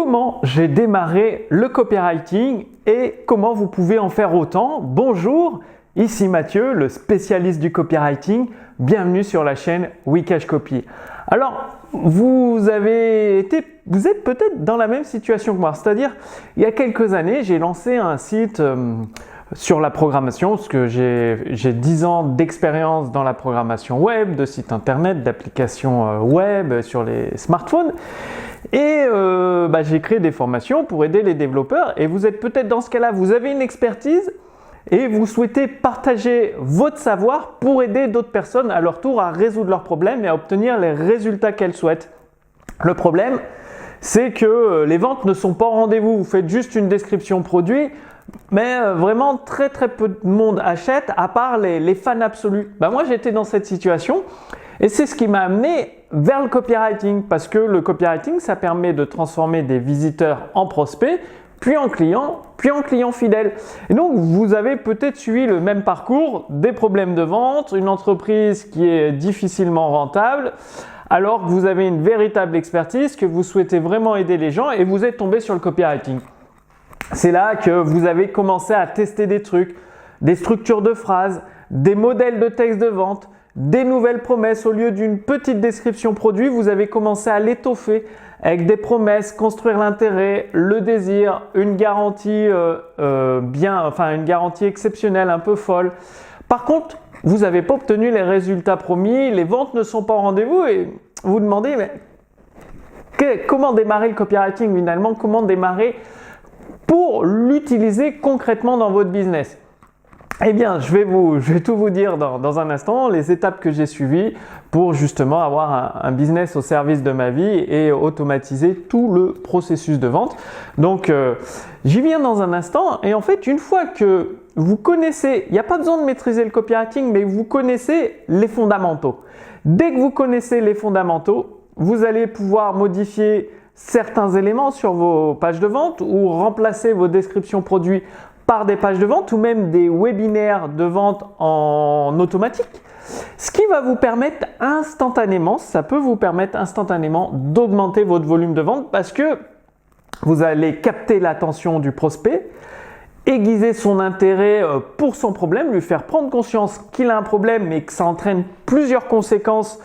Comment j'ai démarré le copywriting et comment vous pouvez en faire autant? Bonjour, ici Mathieu, le spécialiste du copywriting. Bienvenue sur la chaîne Wikash Copy. Alors, vous êtes peut-être dans la même situation que moi, c'est-à-dire il y a quelques années, j'ai lancé un site sur la programmation, parce que j'ai 10 ans d'expérience dans la programmation web, de sites internet, d'applications web sur les smartphones. Et j'ai créé des formations pour aider les développeurs. Et vous êtes peut-être dans ce cas-là, vous avez une expertise et vous souhaitez partager votre savoir pour aider d'autres personnes à leur tour à résoudre leurs problèmes et à obtenir les résultats qu'elles souhaitent. Le problème, c'est que les ventes ne sont pas au rendez-vous. Vous faites juste une description produit, mais vraiment très peu de monde achète, à part les fans absolus. Moi, j'étais dans cette situation et c'est ce qui m'a amené vers le copywriting, parce que le copywriting, ça permet de transformer des visiteurs en prospects, puis en clients fidèles. Et donc, vous avez peut-être suivi le même parcours, des problèmes de vente, une entreprise qui est difficilement rentable, alors que vous avez une véritable expertise, que vous souhaitez vraiment aider les gens et vous êtes tombé sur le copywriting. C'est là que vous avez commencé à tester des trucs, des structures de phrases, des modèles de texte de vente, des nouvelles promesses. Au lieu d'une petite description produit, vous avez commencé à l'étoffer avec des promesses, construire l'intérêt, le désir, une garantie une garantie exceptionnelle, un peu folle. Par contre, vous n'avez pas obtenu les résultats promis, les ventes ne sont pas au rendez-vous et vous vous demandez comment démarrer le copywriting finalement, comment démarrer pour l'utiliser concrètement dans votre business. Eh bien, je vais tout vous dire dans un instant, les étapes que j'ai suivies pour justement avoir un business au service de ma vie et automatiser tout le processus de vente. Donc, j'y viens dans un instant. Et en fait, une fois que vous connaissez, il n'y a pas besoin de maîtriser le copywriting, mais vous connaissez les fondamentaux. Dès que vous connaissez les fondamentaux, vous allez pouvoir modifier certains éléments sur vos pages de vente ou remplacer vos descriptions produits par des pages de vente ou même des webinaires de vente en automatique, ce qui va vous permettre instantanément, d'augmenter votre volume de vente parce que vous allez capter l'attention du prospect, aiguiser son intérêt pour son problème, lui faire prendre conscience qu'il a un problème et que ça entraîne plusieurs conséquences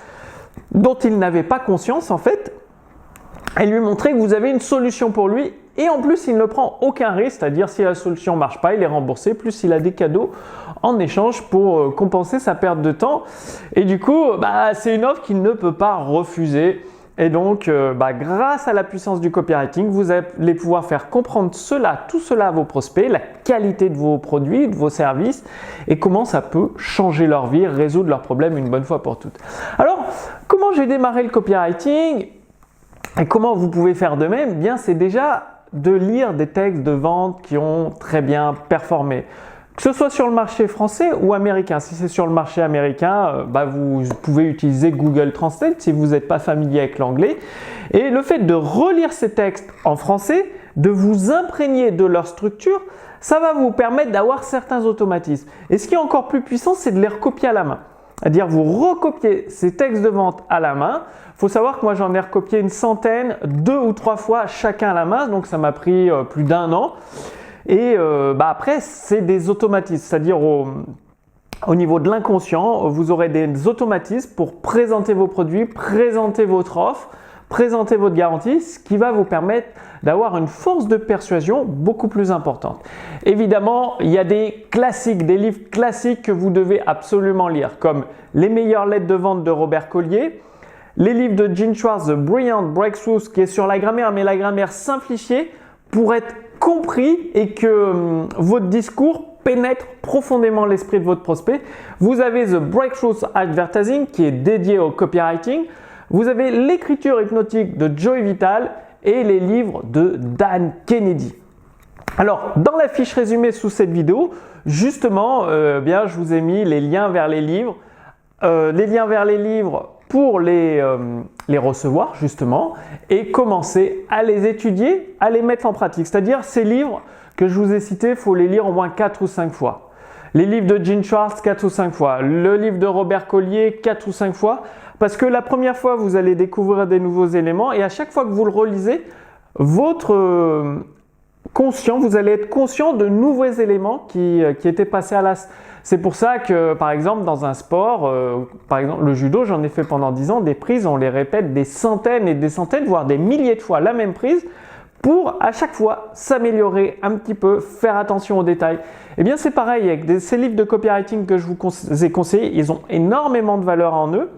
dont il n'avait pas conscience en fait, et lui montrer que vous avez une solution pour lui. Et en plus, il ne prend aucun risque, c'est-à-dire si la solution ne marche pas, il est remboursé, plus il a des cadeaux en échange pour compenser sa perte de temps. Et du coup, c'est une offre qu'il ne peut pas refuser. Et donc, grâce à la puissance du copywriting, vous allez pouvoir faire comprendre tout cela à vos prospects, la qualité de vos produits, de vos services et comment ça peut changer leur vie, résoudre leurs problèmes une bonne fois pour toutes. Alors, comment j'ai démarré le copywriting et comment vous pouvez faire de même? Bien, c'est déjà de lire des textes de vente qui ont très bien performé. Que ce soit sur le marché français ou américain. Si c'est sur le marché américain, vous pouvez utiliser Google Translate si vous n'êtes pas familier avec l'anglais. Et le fait de relire ces textes en français, de vous imprégner de leur structure, ça va vous permettre d'avoir certains automatismes. Et ce qui est encore plus puissant, c'est de les recopier à la main. C'est-à-dire vous recopiez ces textes de vente à la main. Il faut savoir que moi j'en ai recopié une centaine, 2 ou 3 fois chacun à la main, donc ça m'a pris plus d'1 an. Et après c'est des automatismes, c'est-à-dire au niveau de l'inconscient, vous aurez des automatismes pour présenter vos produits, présenter votre offre, présenter votre garantie, ce qui va vous permettre d'avoir une force de persuasion beaucoup plus importante. Évidemment, il y a des classiques, des livres classiques que vous devez absolument lire, comme Les meilleures lettres de vente de Robert Collier, les livres de Gene Schwartz, The Brilliant Breakthroughs, qui est sur la grammaire, mais la grammaire simplifiée pour être compris et que votre discours pénètre profondément l'esprit de votre prospect. Vous avez The Breakthroughs Advertising, qui est dédié au copywriting. Vous avez l'écriture hypnotique de Joey Vital et les livres de Dan Kennedy. Alors, dans la fiche résumée sous cette vidéo, justement, je vous ai mis les liens vers les livres. Pour les recevoir justement et commencer à les étudier, à les mettre en pratique. C'est-à-dire ces livres que je vous ai cités, il faut les lire au moins 4 ou 5 fois. Les livres de Gene Schwartz, 4 ou 5 fois. Le livre de Robert Collier, 4 ou 5 fois. Parce que la première fois, vous allez découvrir des nouveaux éléments et à chaque fois que vous le relisez, vous allez être conscient de nouveaux éléments qui étaient passés à l'as. C'est pour ça que, par exemple, dans un sport, par exemple le judo, j'en ai fait pendant 10 ans, des prises, on les répète des centaines et des centaines, voire des milliers de fois la même prise, pour à chaque fois s'améliorer un petit peu, faire attention aux détails. Eh bien c'est pareil avec ces livres de copywriting que je vous ai conseillés, ils ont énormément de valeur en eux.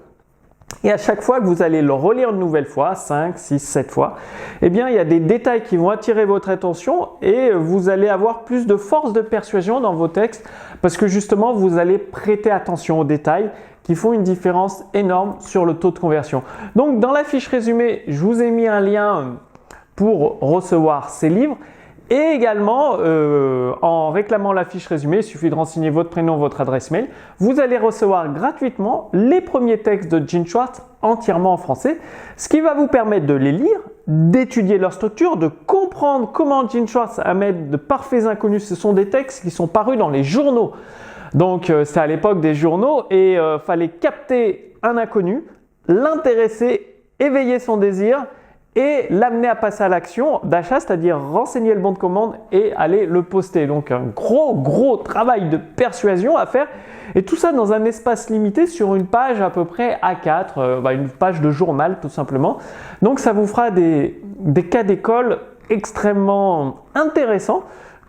Et à chaque fois que vous allez le relire une nouvelle fois, 5, 6, 7 fois, eh bien il y a des détails qui vont attirer votre attention et vous allez avoir plus de force de persuasion dans vos textes parce que justement vous allez prêter attention aux détails qui font une différence énorme sur le taux de conversion. Donc dans la fiche résumée, je vous ai mis un lien pour recevoir ces livres. Et également, en réclamant la fiche résumée, il suffit de renseigner votre prénom, votre adresse mail. Vous allez recevoir gratuitement les premiers textes de Gene Schwartz entièrement en français, ce qui va vous permettre de les lire, d'étudier leur structure, de comprendre comment Gene Schwartz amène de parfaits inconnus. Ce sont des textes qui sont parus dans les journaux. Donc, c'est à l'époque des journaux et fallait capter un inconnu, l'intéresser, éveiller son désir et l'amener à passer à l'action d'achat, c'est-à-dire renseigner le bon de commande et aller le poster. Donc un gros travail de persuasion à faire et tout ça dans un espace limité sur une page à peu près A4, une page de journal tout simplement. Donc ça vous fera des cas d'école extrêmement intéressants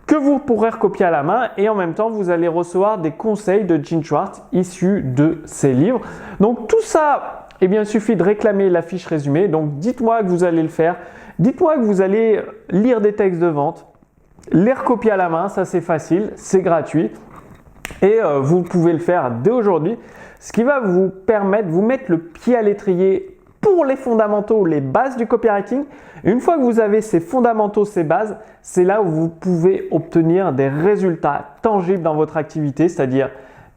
que vous pourrez recopier à la main et en même temps vous allez recevoir des conseils de Gene Schwartz issus de ces livres. Donc tout ça, eh bien, il suffit de réclamer la fiche résumée. Donc, dites-moi que vous allez le faire. Dites-moi que vous allez lire des textes de vente, les recopier à la main. Ça, c'est facile, c'est gratuit. Et vous pouvez le faire dès aujourd'hui. Ce qui va vous permettre de vous mettre le pied à l'étrier pour les fondamentaux, les bases du copywriting. Une fois que vous avez ces fondamentaux, ces bases, c'est là où vous pouvez obtenir des résultats tangibles dans votre activité, c'est-à-dire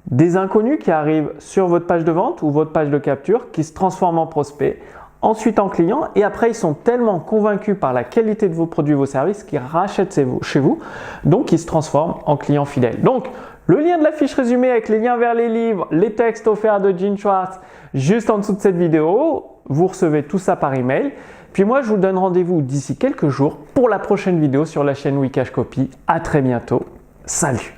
des inconnus qui arrivent sur votre page de vente ou votre page de capture, qui se transforment en prospects, ensuite en clients et après ils sont tellement convaincus par la qualité de vos produits et vos services qu'ils rachètent chez vous, donc ils se transforment en clients fidèles. Donc le lien de la fiche résumée avec les liens vers les livres, les textes offerts de Gene Schwartz, juste en dessous de cette vidéo, vous recevez tout ça par email. Puis moi je vous donne rendez-vous d'ici quelques jours pour la prochaine vidéo sur la chaîne Wikash Copy. À très bientôt, salut!